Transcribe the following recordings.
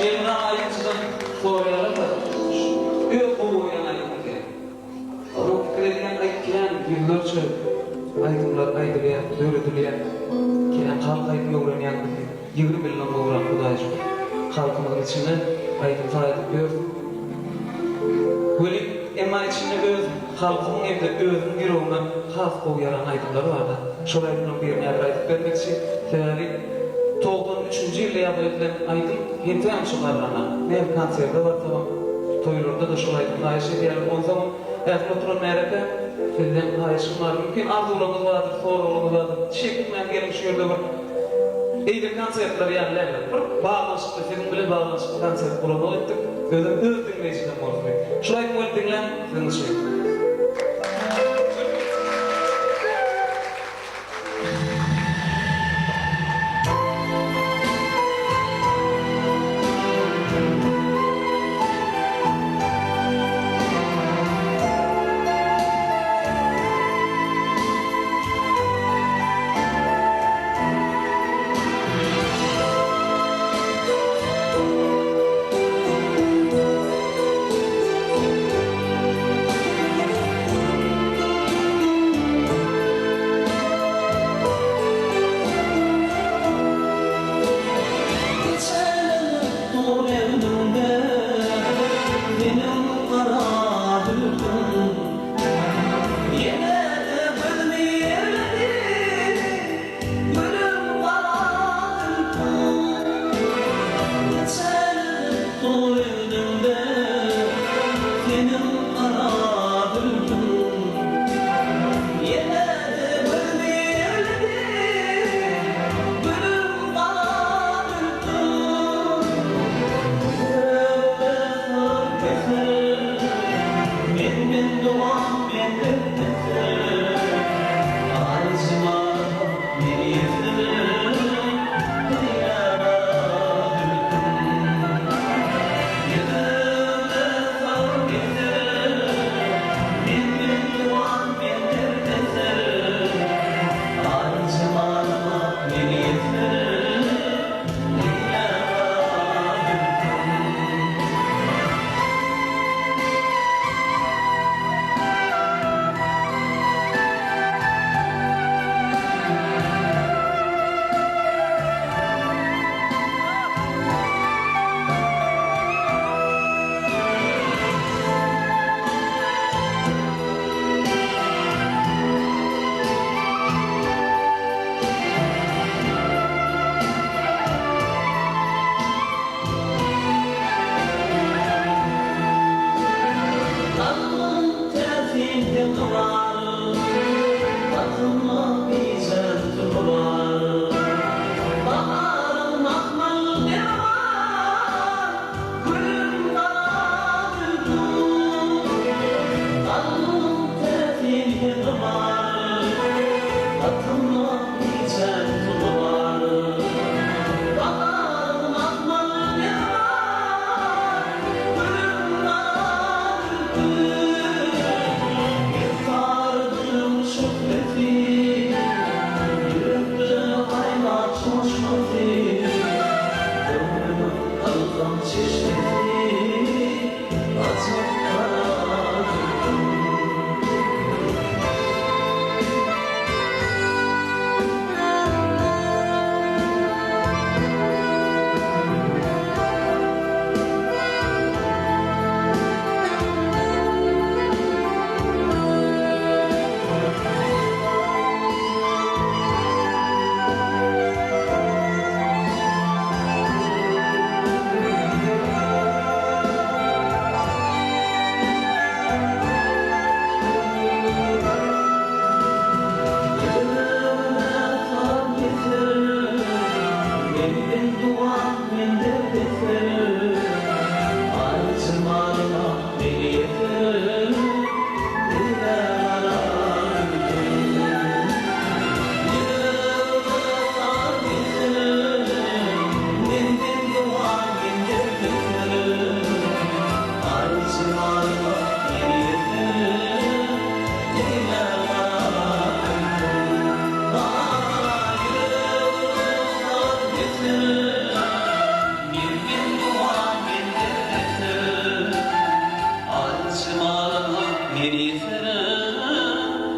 Emrah ayıncıdan soruyalar da yok bu boyan ayıncı. Ruh krediyen ayıkken yıllarca aydınlar aydırıya, dövrediliye kenen halk aydınla uğrayan 20 milyonla uğran Kudaycı halkımızın içine aydın faydalık gördü. Böyle ema içinde öz halkının evde özünün girovuna halk koyaran aydınları vardı. Şol aydınların birine aydıp vermek için yani 93. yılda yapılan aydın hente yançılarlarına ne kanserde var tamam toyurlarda da şol aydın ayışı diyelim o zaman hayatın oturan meyreke bizden ayışınlar mümkün arzulamız vardır, soğurluğumuz vardır şekilmen gelmiş yerde var eğitim kanserleri yerlerle bağlanışıklı, senin bile bağlanışıklı kanser kurulu ettik özüm öz dinleyiciden morfayım şol aydın öyle dinlen sizin şey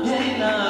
يحلى